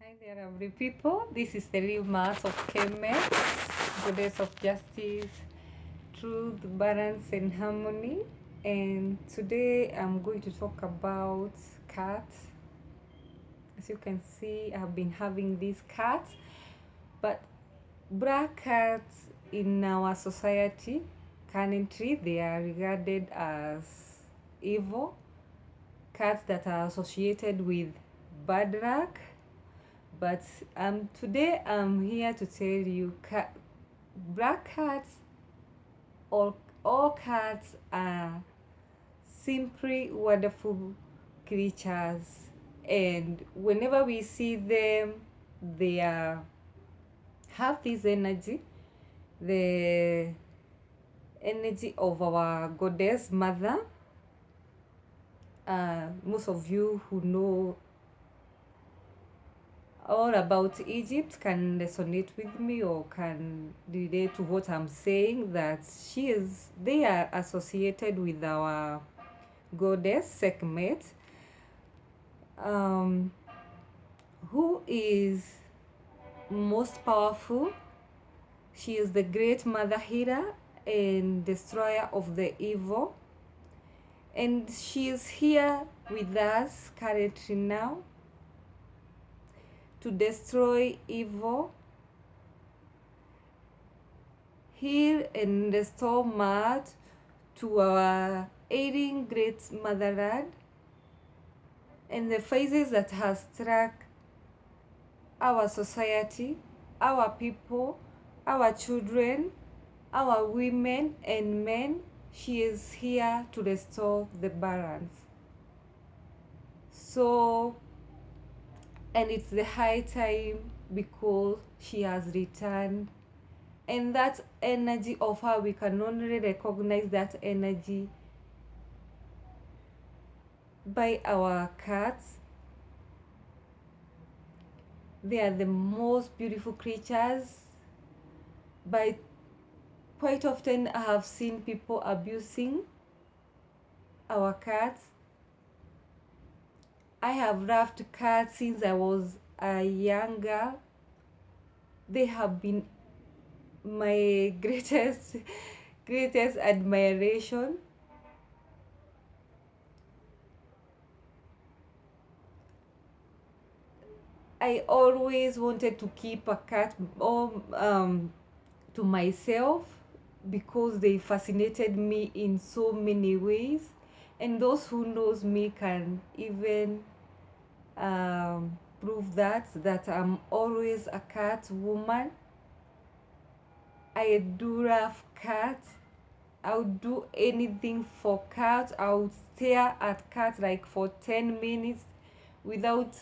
Hi there, lovely people. This is the real mass of Kemet, goddess of justice, truth, balance, and harmony. And today I'm going to talk about cats. As you can see, I've been having these cats, but black cats in our society currently they are regarded as evil, cats that are associated with bad luck. But today I'm here to tell you black cats or all cats are simply wonderful creatures, and whenever we see them they have this energy, the energy of our goddess mother. Most of you who know all about Egypt can resonate with me or can relate to what I'm saying, that they are associated with our goddess Sekhmet, um, who is most powerful. She is the great mother healer and destroyer of the evil, and she is here with us currently now to destroy evil, heal and restore might to our ailing great motherland and the phases that has struck our society, our people, our children, our women and men. She is here to restore the balance. So, and it's the high time because she has returned, and that energy of her, we can only recognize that energy by our cats. They are the most beautiful creatures, but quite often I have seen people abusing our cats. I have loved cats since I was a young girl. They have been my greatest admiration. I always wanted to keep a cat to myself because they fascinated me in so many ways, and those who knows me can even prove that I'm always a cat woman. I do love cats. I would do anything for cats. I would stare at cats like for 10 minutes without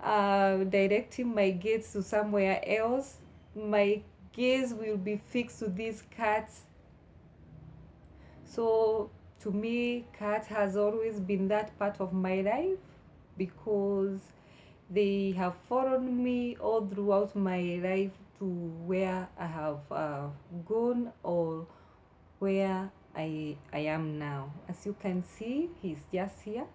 directing my gaze to somewhere else. My gaze will be fixed to these cats. So to me, cat has always been that part of my life because they have followed me all throughout my life to where I have gone or where I am now. As you can see, he's just here.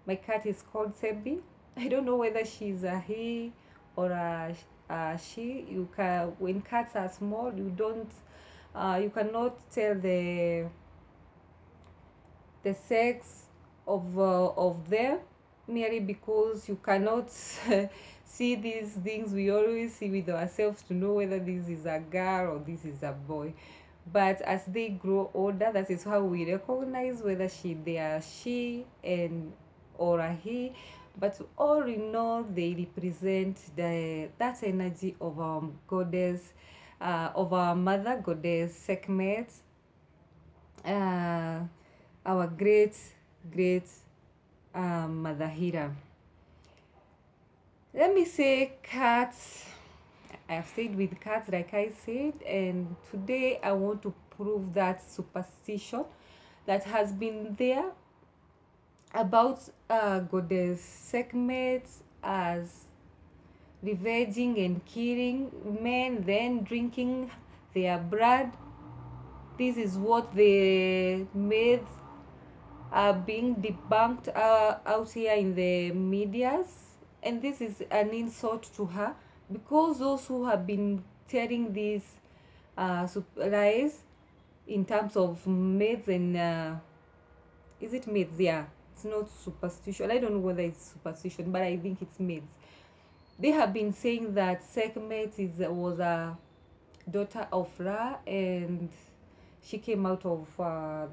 My cat is called Sebi. I don't know whether she's a he or a she. You can, when cats are small, you cannot tell the sex of them, merely because you cannot see these things we always see with ourselves to know whether this is a girl or this is a boy. But as they grow older, that is how we recognize whether they are she and or a he. But all in all, they represent that energy of our goddess, of our mother goddess Sekhmet, uh, our great mother Hira. Let me say cats. I've stayed with cats, like I said, and today I want to prove that superstition that has been there about goddess Sekhmet as ravaging and killing men, then drinking their blood. This is what the myths are being debunked out here in the medias. and this is an insult to her, because those who have been telling these lies in terms of myths and is it myths? Yeah, it's not superstition. I don't know whether it's superstition, but I think it's myths. They have been saying that Sekhmet was a daughter of Ra, and she came out of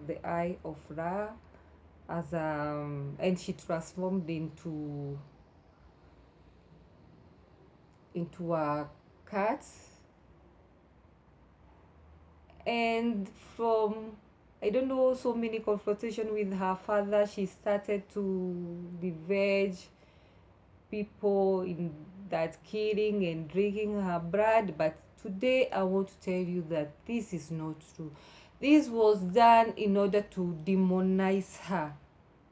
the eye of Ra as and she transformed into a cat. And from, I don't know, so many confrontation with her father, she started to diverge people in that killing and drinking her blood. But today I want to tell you that this is not true. This was done in order to demonize her.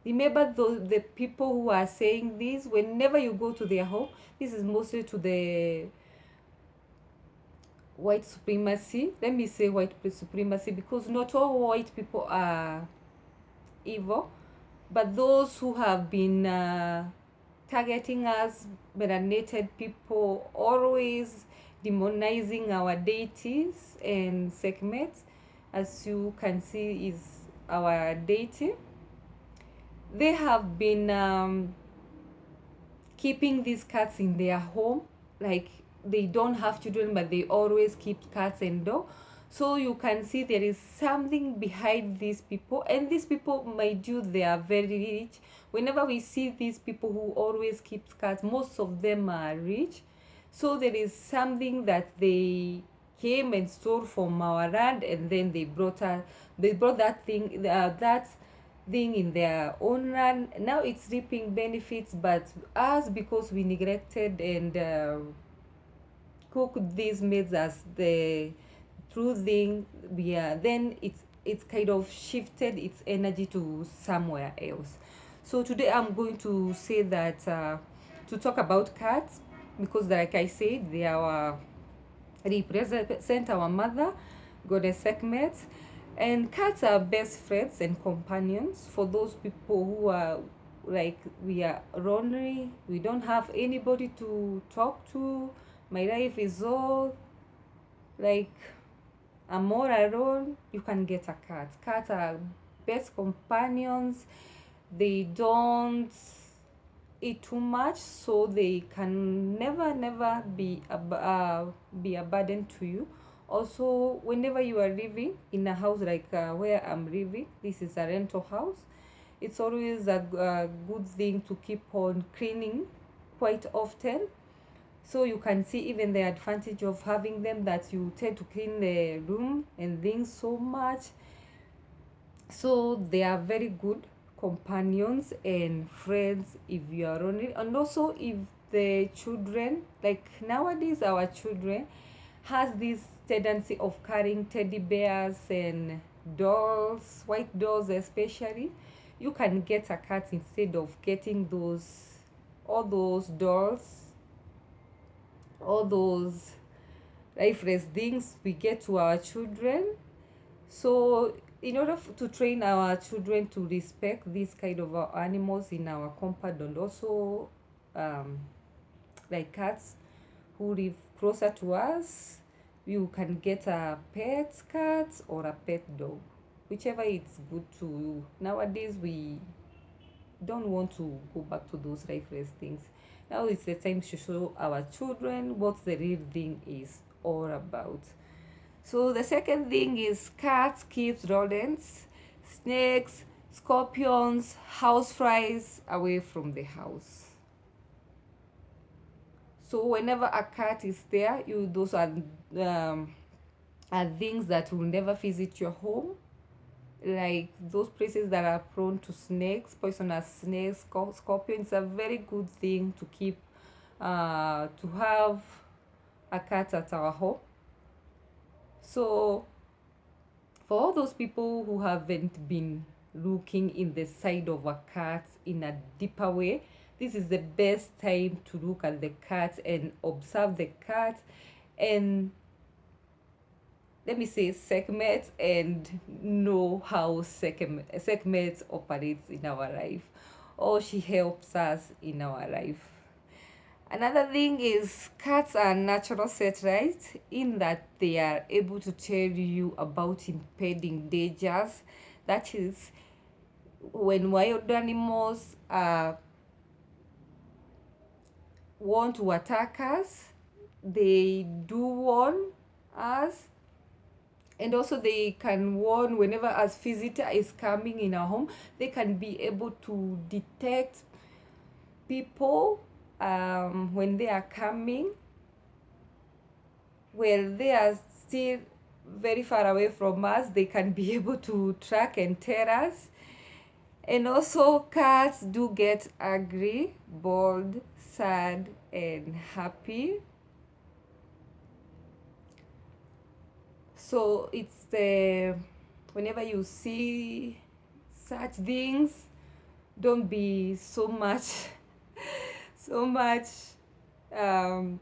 Remember the people who are saying this, whenever you go to their home, this is mostly to the white supremacy. Let me say white supremacy, because not all white people are evil, but those who have been targeting us, melanated people, always demonizing our deities. And Sekhmet, as you can see, is our deity. They have been keeping these cats in their home, like they don't have children, but they always keep cats and dog. So you can see there is something behind these people, and these people, mind you, they are very rich. Whenever we see these people who always keep cats, most of them are rich. So there is something that they came and stole from our land, and then they brought that thing in their own land. Now it's reaping benefits, but us, because we neglected and cooked these meats as the true thing, then it's kind of shifted its energy to somewhere else. So today I'm going to say that to talk about cats, because like I said, they are represent our mother, goddess Sekhmet. And cats are best friends and companions for those people who are like, we are lonely, we don't have anybody to talk to, my life is all like, I'm all alone. You can get a cat. Cats are best companions. They don't eat too much, so they can never be a burden to you. Also, whenever you are living in a house like where I'm living, this is a rental house, it's always a good thing to keep on cleaning quite often. So you can see even the advantage of having them, that you tend to clean the room and things so much. So they are very good companions and friends if you are on it. And also, if the children, like nowadays our children has this tendency of carrying teddy bears and dolls, white dolls especially, you can get a cat instead of getting all those dolls, all those lifeless things we get to our children. So in order to train our children to respect these kind of animals in our compound, and also like cats who live closer to us, you can get a pet cat or a pet dog, whichever is good to you. Nowadays we don't want to go back to those lifeless things. Now it's the time to show our children what the real thing is all about. So the second thing is cats keeps rodents, snakes, scorpions, houseflies away from the house. So whenever a cat is there, those are things that will never visit your home, like those places that are prone to snakes, poisonous snakes, scorpions. Are very good thing to keep, to have a cat at our home. So for all those people who haven't been looking in the side of a cat in a deeper way, this is the best time to look at the cat and observe the cat, and let me say Sekhmet, and know how Sekhmet operates in our life, or she helps us in our life. Another thing is cats are natural satirists in that they are able to tell you about impending dangers. That is, when wild animals want to attack us, they do warn us. And also they can warn whenever a visitor is coming in our home. They can be able to detect people when they are coming, where they are still very far away from us. They can be able to track and tell us. And also cats do get angry, bored, sad, and happy. So it's the whenever you see such things, don't be so much so much um,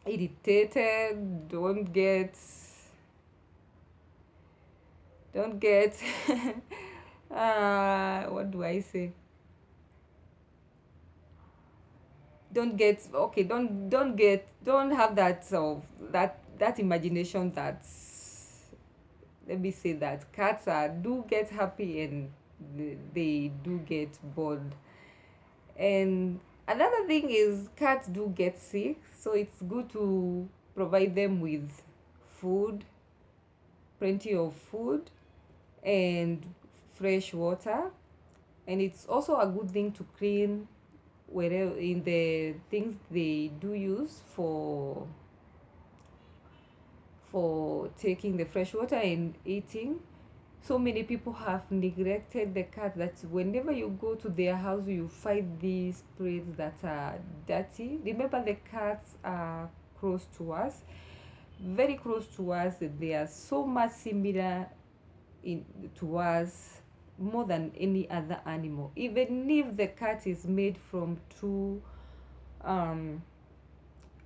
irritated. Don't get what do I say? Don't have that imagination that, let me say, that cats do get happy and they do get bored. And another thing is cats do get sick, so it's good to provide them with food, plenty of food, and fresh water. And it's also a good thing to clean wherever in the things they do use for taking the fresh water and eating. So many people have neglected the cat that whenever you go to their house, you find these plates that are dirty. Remember, the cats are close to us, very close to us. They are so much similar to us, more than any other animal. Even if the cat is made from two um,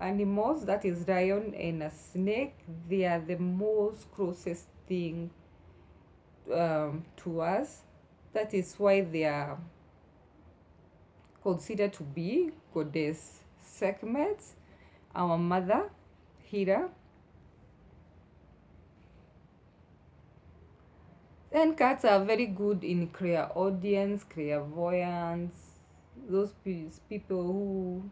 animals, that is lion and a snake, they are the most closest thing to us. That is why they are considered to be goddess Sekhmet, our mother Hera. Then cats are very good in clairaudience, clairvoyance. Those people who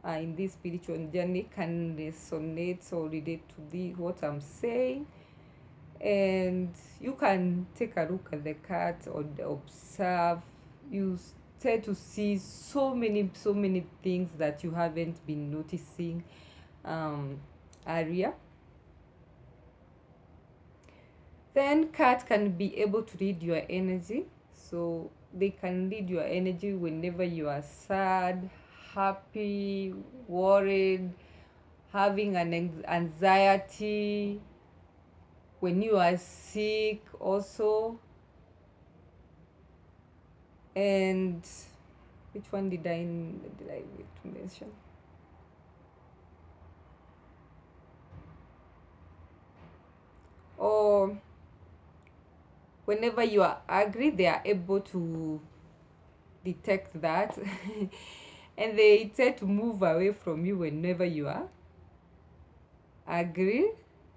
are in this spiritual journey can resonate or relate to what I'm saying. And you can take a look at the cat or observe. You tend to see so many things that you haven't been noticing earlier. Then cat can be able to read your energy. So they can read your energy whenever you are sad, happy, worried, having an anxiety, when you are sick also. And which one did I mention? Or whenever you are angry, they are able to detect that and they tend to move away from you whenever you are angry.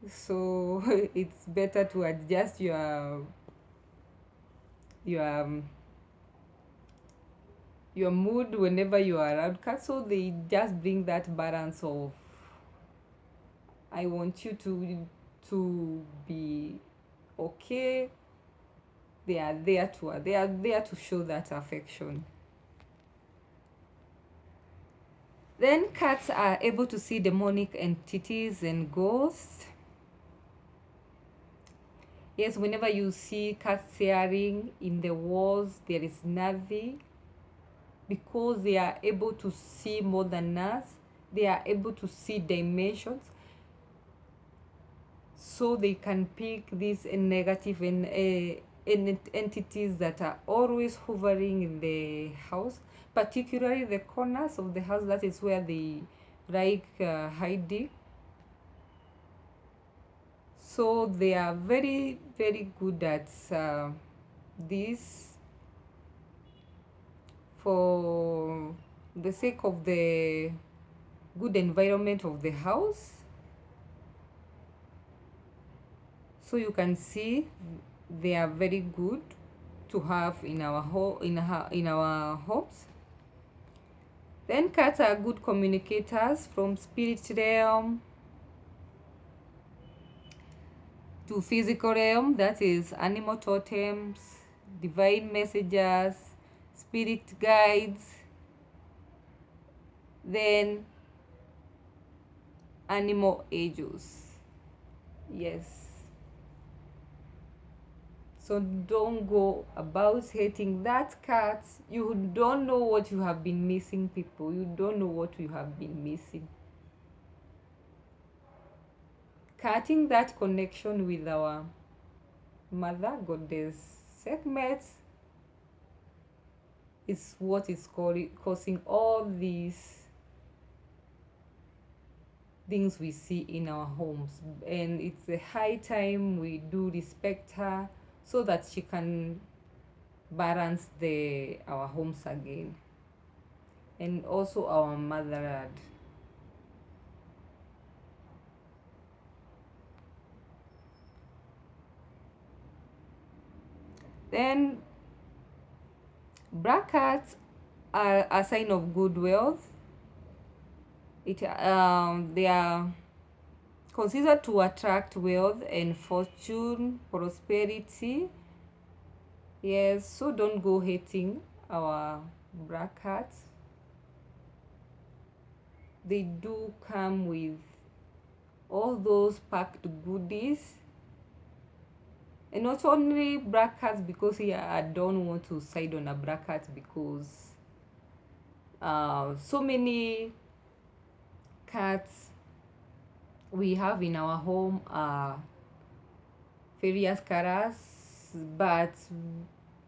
So it's better to adjust your your mood whenever you are around cats. So they just bring that balance of, I want you to be okay. They are there to show that affection. Then cats are able to see demonic entities and ghosts. Yes, whenever you see cats staring in the walls, there is nothing, because they are able to see more than us. They are able to see dimensions, so they can pick these negative entities that are always hovering in the house, particularly the corners of the house. That is where they like hiding. So they are very good at this, for the sake of the good environment of the house. So you can see they are very good to have in our homes. Then cats are good communicators from spirit realm to physical realm, that is animal totems, divine messengers, spirit guides, then animal angels. Yes. So don't go about hating that cat. You don't know what you have been missing, people. You don't know what you have been missing. Cutting that connection with our mother goddess Sekhmet is what is causing all these things we see in our homes, and it's a high time we do respect her so that she can balance our homes again, and also our motherhood. Then black cats are a sign of good wealth. They are considered to attract wealth and fortune, prosperity. Yes, so don't go hating our black cats. They do come with all those packed goodies. And not only black cats, because I don't want to side on a black cat, because so many cats we have in our home are various colors, but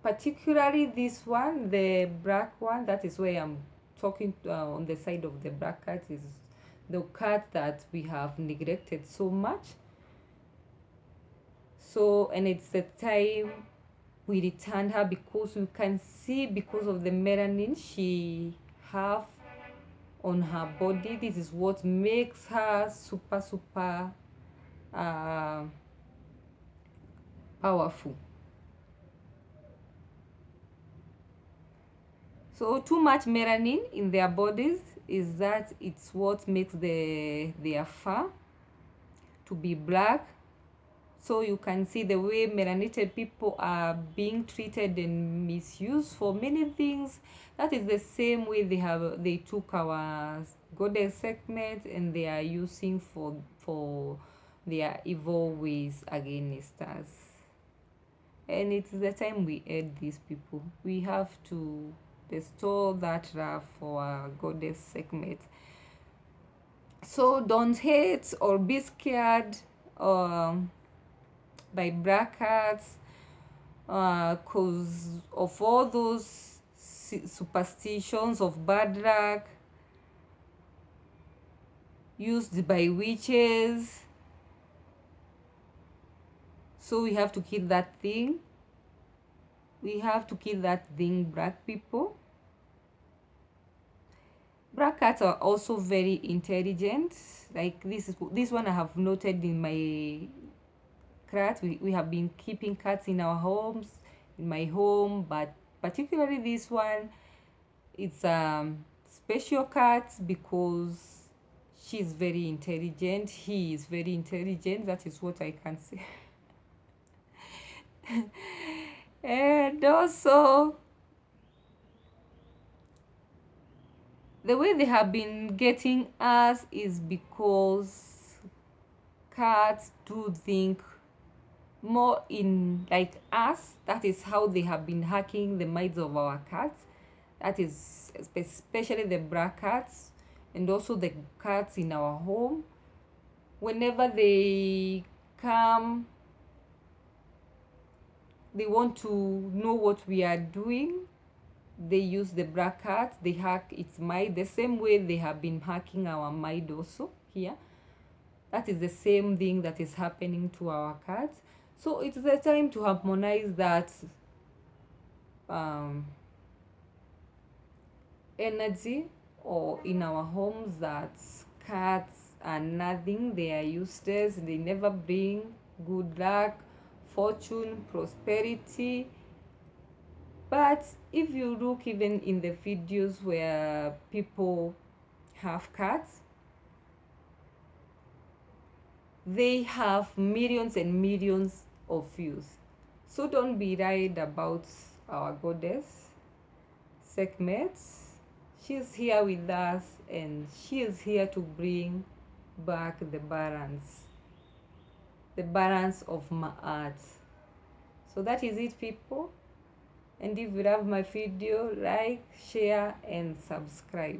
particularly this one, the black one, that is where I'm talking on the side of the black cat, is the cat that we have neglected so much. So, and it's the time we returned her, because you can see, because of the melanin she have on her body, this is what makes her super powerful. So too much melanin in their bodies is that it's what makes their fur to be black. So you can see the way melanated people are being treated and misused for many things. That is the same way they took our goddess Sekhmet and they are using for their evil ways against us. And it's the time we aid these people. We have to restore that love for our goddess Sekhmet. So don't hate or be scared by black cats, because of all those superstitions of bad luck used by witches. So we have to kill that thing. We have to kill that thing, black people. Black cats are also very intelligent. Like this one I have noted in my cats. We have been keeping cats in our homes, in my home, but particularly this one, it's special cat because she's very intelligent. He is very intelligent. That is what I can say. And also, the way they have been getting us is because cats do think more in like us. That is how they have been hacking the minds of our cats. That is especially the black cats and also the cats in our home. Whenever they come, they want to know what we are doing. They use the black cat, they hack its mind the same way they have been hacking our mind also here. That is the same thing that is happening to our cats. So it's the time to harmonize that energy or in our homes that cats are nothing, they are useless, they never bring good luck, fortune, prosperity. But if you look even in the videos where people have cats, they have millions and millions of views. So don't be worried about our goddess, Sekhmet. She's here with us and she is here to bring back the balance of my art. So that is it, people. And if you love my video, like, share and subscribe.